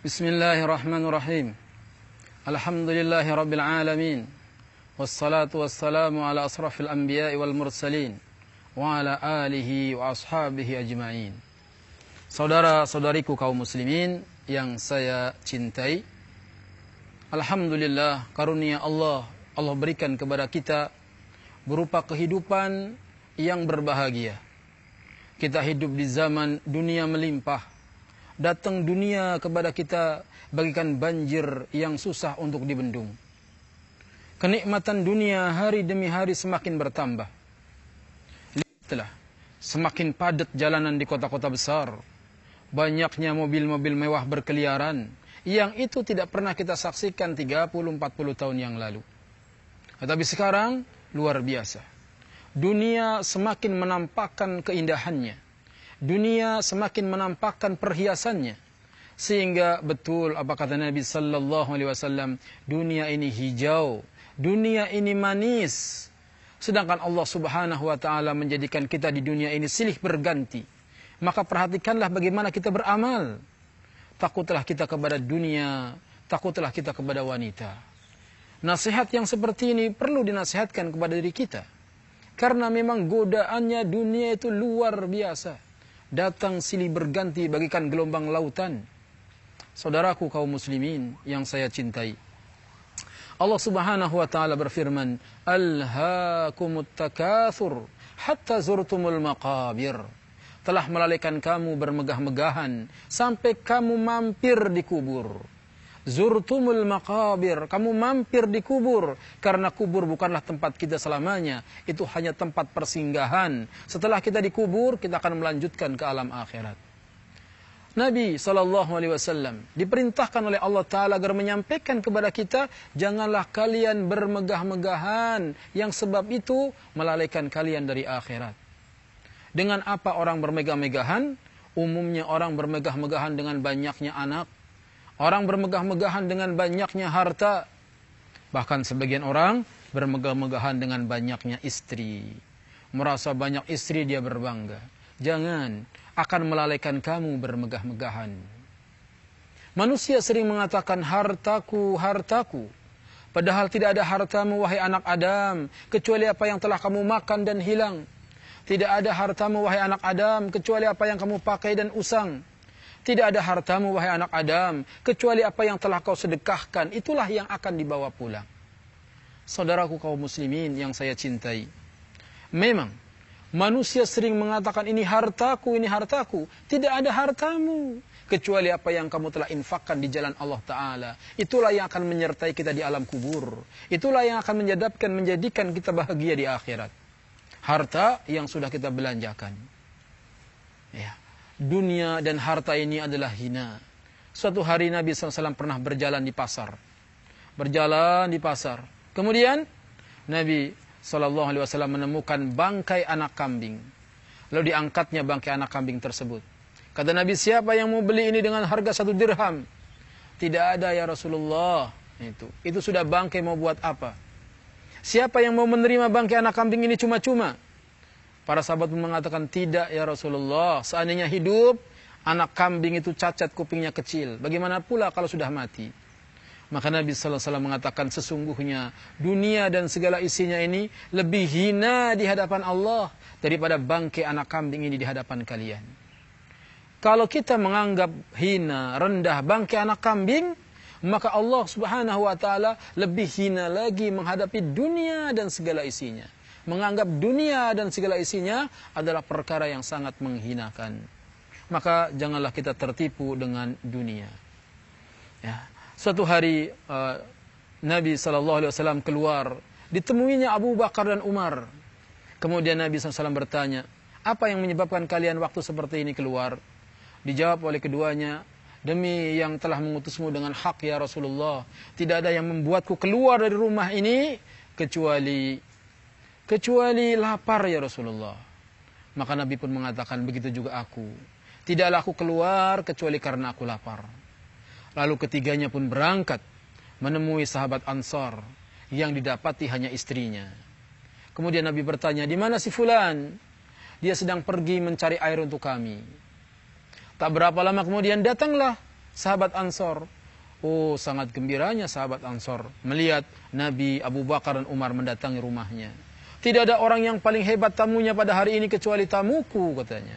Bismillahirrahmanirrahim. Alhamdulillahi rabbil alamin. Wassalatu wassalamu ala asrafil anbiya'i wal mursalin wa ala alihi wa ashabihi ajma'in. Saudara-saudariku kaum muslimin yang saya cintai, alhamdulillah karunia Allah berikan kepada kita berupa kehidupan yang berbahagia. Kita hidup di zaman dunia melimpah. Datang dunia kepada kita bagikan banjir yang susah untuk dibendung. Kenikmatan dunia hari demi hari semakin bertambah. Lihatlah, semakin padat jalanan di kota-kota besar. Banyaknya mobil-mobil mewah berkeliaran. Yang itu tidak pernah kita saksikan 30-40 tahun yang lalu. Tetapi sekarang luar biasa. Dunia semakin menampakkan keindahannya. Dunia semakin menampakkan perhiasannya. Sehingga betul apa kata Nabi sallallahu alaihi wasallam, dunia ini hijau, dunia ini manis. Sedangkan Allah Subhanahu wa taala menjadikan kita di dunia ini silih berganti. Maka perhatikanlah bagaimana kita beramal. Takutlah kita kepada dunia, takutlah kita kepada wanita. Nasihat yang seperti ini perlu dinasihatkan kepada diri kita. Karena memang godaannya dunia itu luar biasa. Datang silih berganti bagikan gelombang lautan. Saudaraku kaum muslimin yang saya cintai, Allah Subhanahu wa taala berfirman, "Alhaakumut takatsur hatta zurtumul maqabir." Telah melalaikan kamu bermegah-megahan sampai kamu mampir di kubur. Zurtumul maqabir, kamu mampir di kubur, karena kubur bukanlah tempat kita selamanya, itu hanya tempat persinggahan. Setelah kita dikubur, kita akan melanjutkan ke alam akhirat. Nabi SAW diperintahkan oleh Allah Ta'ala agar menyampaikan kepada kita, janganlah kalian bermegah-megahan, yang sebab itu melalaikan kalian dari akhirat. Dengan apa orang bermegah-megahan? Umumnya orang bermegah-megahan dengan banyaknya anak. Orang bermegah-megahan dengan banyaknya harta. Bahkan sebagian orang bermegah-megahan dengan banyaknya istri. Merasa banyak istri dia berbangga. Jangan, akan melalaikan kamu bermegah-megahan. Manusia sering mengatakan hartaku, hartaku. Padahal tidak ada hartamu wahai anak Adam, kecuali apa yang telah kamu makan dan hilang. Tidak ada hartamu wahai anak Adam, kecuali apa yang kamu pakai dan usang. Tidak ada hartamu wahai anak Adam, kecuali apa yang telah kau sedekahkan, itulah yang akan dibawa pulang. Saudaraku kaum muslimin yang saya cintai, memang manusia sering mengatakan ini hartaku, ini hartaku. Tidak ada hartamu, kecuali apa yang kamu telah infakkan di jalan Allah Ta'ala. Itulah yang akan menyertai kita di alam kubur. Itulah yang akan menjadikan kita bahagia di akhirat. Harta yang sudah kita belanjakan. Ya. Dunia dan harta ini adalah hina. Suatu hari Nabi SAW pernah berjalan di pasar. Berjalan di pasar. Kemudian Nabi SAW menemukan bangkai anak kambing. Lalu diangkatnya bangkai anak kambing tersebut. Kata Nabi, siapa yang mau beli ini dengan harga 1 dirham? Tidak ada ya Rasulullah. Itu sudah bangkai, mau buat apa? Siapa yang mau menerima bangkai anak kambing ini cuma-cuma? Para sahabat pun mengatakan, tidak ya Rasulullah. Seandainya hidup, anak kambing itu cacat, kupingnya kecil. Bagaimana pula kalau sudah mati? Maka Nabi SAW mengatakan, sesungguhnya dunia dan segala isinya ini lebih hina di hadapan Allah daripada bangkai anak kambing ini di hadapan kalian. Kalau kita menganggap hina, rendah bangkai anak kambing, maka Allah Subhanahu wa taala lebih hina lagi menghadapi dunia dan segala isinya. Menganggap dunia dan segala isinya adalah perkara yang sangat menghinakan. Maka janganlah kita tertipu dengan dunia. Ya. Suatu hari Nabi SAW keluar, ditemuinya Abu Bakar dan Umar. Kemudian Nabi SAW bertanya, apa yang menyebabkan kalian waktu seperti ini keluar? Dijawab oleh keduanya, demi yang telah mengutusmu dengan hak ya Rasulullah, tidak ada yang membuatku keluar dari rumah ini kecuali lapar ya Rasulullah. Maka Nabi pun mengatakan, begitu juga aku. Tidaklah aku keluar kecuali karena aku lapar. Lalu ketiganya pun berangkat menemui sahabat Ansar yang didapati hanya istrinya. Kemudian Nabi bertanya, di mana si fulan? Dia sedang pergi mencari air untuk kami. Tak berapa lama kemudian datanglah sahabat Ansor. Oh, sangat gembiranya sahabat Ansor melihat Nabi, Abu Bakar dan Umar mendatangi rumahnya. Tidak ada orang yang paling hebat tamunya pada hari ini kecuali tamuku, katanya.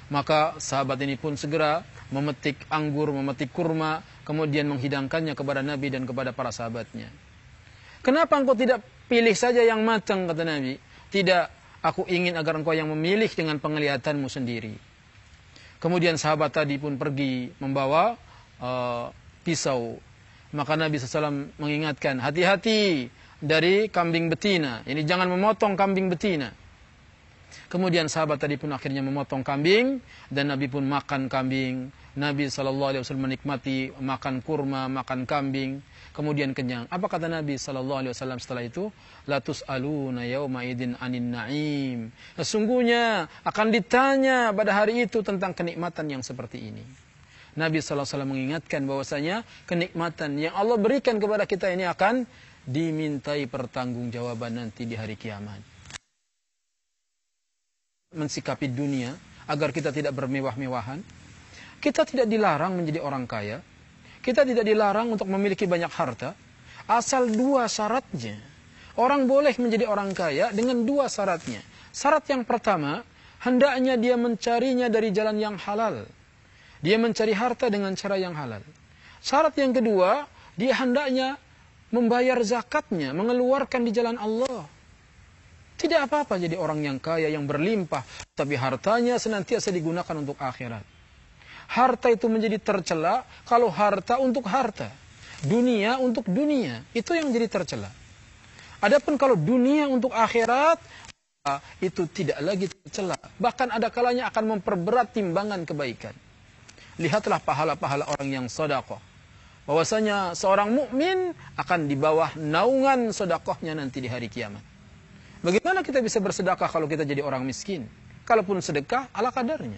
Maka sahabat ini pun segera memetik anggur, memetik kurma, kemudian menghidangkannya kepada Nabi dan kepada para sahabatnya. Kenapa engkau tidak pilih saja yang matang, kata Nabi. Tidak, aku ingin agar engkau yang memilih dengan penglihatanmu sendiri. Kemudian sahabat tadi pun pergi membawa pisau. Maka Nabi SAW mengingatkan, hati-hati dari kambing betina. Ini jangan memotong kambing betina. Kemudian sahabat tadi pun akhirnya memotong kambing. Dan Nabi pun makan kambing. Nabi SAW menikmati makan kurma, makan kambing. Kemudian kenyang. Apa kata Nabi SAW setelah itu? La tus'aluna yawma idin anin na'im. Sesungguhnya akan ditanya pada hari itu tentang kenikmatan yang seperti ini. Nabi SAW mengingatkan bahwasanya kenikmatan yang Allah berikan kepada kita ini akan dimintai pertanggungjawaban nanti di hari kiamat. Mensikapi dunia agar kita tidak bermewah-mewahan. Kita tidak dilarang menjadi orang kaya. Kita tidak dilarang untuk memiliki banyak harta. Asal dua syaratnya. Orang boleh menjadi orang kaya dengan dua syaratnya. Syarat yang pertama, hendaknya dia mencarinya dari jalan yang halal. Dia mencari harta dengan cara yang halal. Syarat yang kedua, dia hendaknya membayar zakatnya, mengeluarkan di jalan Allah. Tidak apa-apa jadi orang yang kaya, yang berlimpah, tapi hartanya senantiasa digunakan untuk akhirat. Harta itu menjadi tercela kalau harta untuk harta. Dunia untuk dunia, itu yang jadi tercela. Adapun kalau dunia untuk akhirat, itu tidak lagi tercela. Bahkan ada kalanya akan memperberat timbangan kebaikan. Lihatlah pahala-pahala orang yang sedekah. Bahwasanya seorang mukmin akan di bawah naungan sedekahnya nanti di hari kiamat. Bagaimana kita bisa bersedekah kalau kita jadi orang miskin? Kalaupun sedekah ala kadarnya.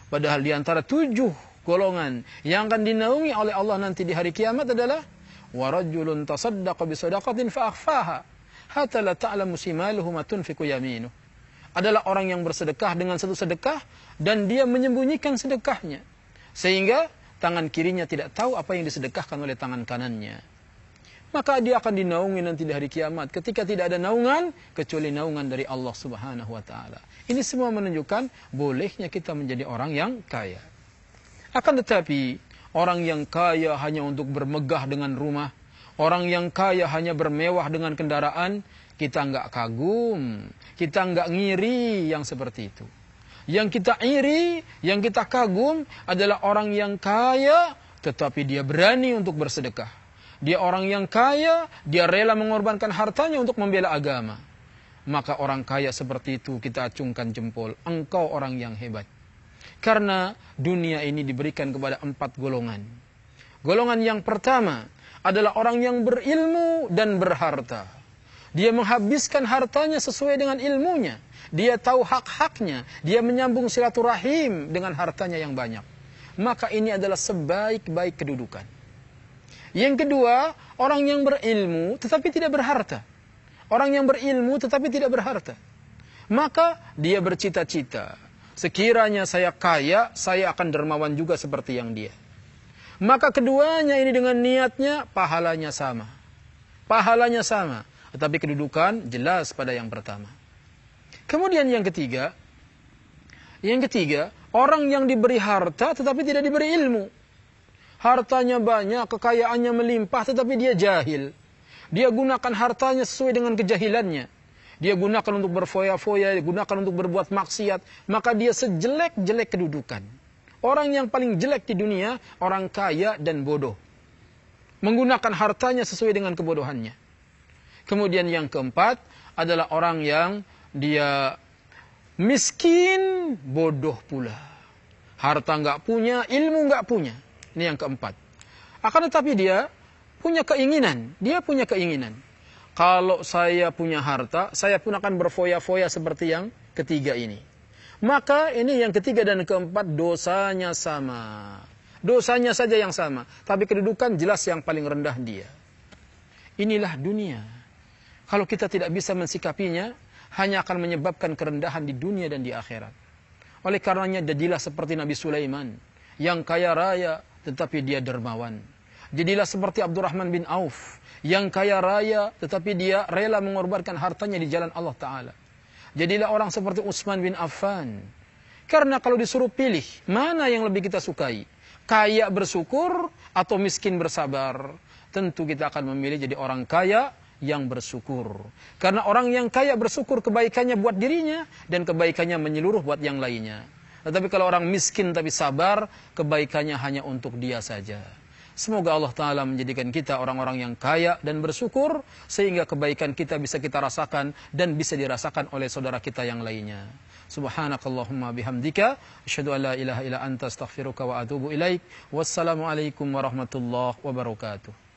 Padahal di antara 7 golongan yang akan dinaungi oleh Allah nanti di hari kiamat adalah warajulun tasaddaqa bi shadaqatin fa akhfaha hatta la ta'lamu shimaluhu ma tunfiqu yaminuh. Adalah orang yang bersedekah dengan satu sedekah dan dia menyembunyikan sedekahnya sehingga tangan kirinya tidak tahu apa yang disedekahkan oleh tangan kanannya. Maka dia akan dinaungi nanti di hari kiamat ketika tidak ada naungan kecuali naungan dari Allah Subhanahu wa taala. Ini semua menunjukkan bolehnya kita menjadi orang yang kaya. Akan tetapi orang yang kaya hanya untuk bermegah dengan rumah, orang yang kaya hanya bermewah dengan kendaraan, kita enggak kagum, kita enggak ngiri yang seperti itu. Yang kita iri, yang kita kagum adalah orang yang kaya tetapi dia berani untuk bersedekah. Dia orang yang kaya, dia rela mengorbankan hartanya untuk membela agama. Maka orang kaya seperti itu kita acungkan jempol. Engkau orang yang hebat. Karena dunia ini diberikan kepada 4 golongan. Golongan yang pertama adalah orang yang berilmu dan berharta. Dia menghabiskan hartanya sesuai dengan ilmunya. Dia tahu hak-haknya. Dia menyambung silaturahim dengan hartanya yang banyak. Maka ini adalah sebaik-baik kedudukan. Yang kedua, orang yang berilmu tetapi tidak berharta. Orang yang berilmu tetapi tidak berharta. Maka dia bercita-cita. Sekiranya saya kaya, saya akan dermawan juga seperti yang dia. Maka keduanya ini dengan niatnya, pahalanya sama. Pahalanya sama. Tetapi kedudukan jelas pada yang pertama. Kemudian yang ketiga, orang yang diberi harta tetapi tidak diberi ilmu. Hartanya banyak, kekayaannya melimpah tetapi dia jahil. Dia gunakan hartanya sesuai dengan kejahilannya. Dia gunakan untuk berfoya-foya, dia gunakan untuk berbuat maksiat. Maka dia sejelek-jelek kedudukan. Orang yang paling jelek di dunia, orang kaya dan bodoh. Menggunakan hartanya sesuai dengan kebodohannya. Kemudian yang keempat adalah orang yang dia miskin, bodoh pula. Harta enggak punya, ilmu enggak punya. Ini yang keempat. Akan tetapi dia punya keinginan. Dia punya keinginan. Kalau saya punya harta, saya pun akan berfoya-foya seperti yang ketiga ini. Maka ini yang ketiga dan keempat dosanya sama. Dosanya saja yang sama. Tapi kedudukan jelas yang paling rendah dia. Inilah dunia. Kalau kita tidak bisa mensikapinya, hanya akan menyebabkan kerendahan di dunia dan di akhirat. Oleh karenanya jadilah seperti Nabi Sulaiman. Yang kaya raya, tetapi dia dermawan. Jadilah seperti Abdurrahman bin Auf, yang kaya raya, tetapi dia rela mengorbankan hartanya di jalan Allah Ta'ala. Jadilah orang seperti Utsman bin Affan. Karena kalau disuruh pilih, mana yang lebih kita sukai? Kaya bersyukur atau miskin bersabar? Tentu kita akan memilih jadi orang kaya yang bersyukur. Karena orang yang kaya bersyukur, kebaikannya buat dirinya dan kebaikannya menyeluruh buat yang lainnya. Tetapi kalau orang miskin tapi sabar, kebaikannya hanya untuk dia saja. Semoga Allah Ta'ala menjadikan kita orang-orang yang kaya dan bersyukur, sehingga kebaikan kita bisa kita rasakan dan bisa dirasakan oleh saudara kita yang lainnya. Subhanakallahumma bihamdika, asyhadu an la ilaha illa anta astaghfiruka wa atubu ilaik. Wassalamualaikum warahmatullahi wabarakatuh.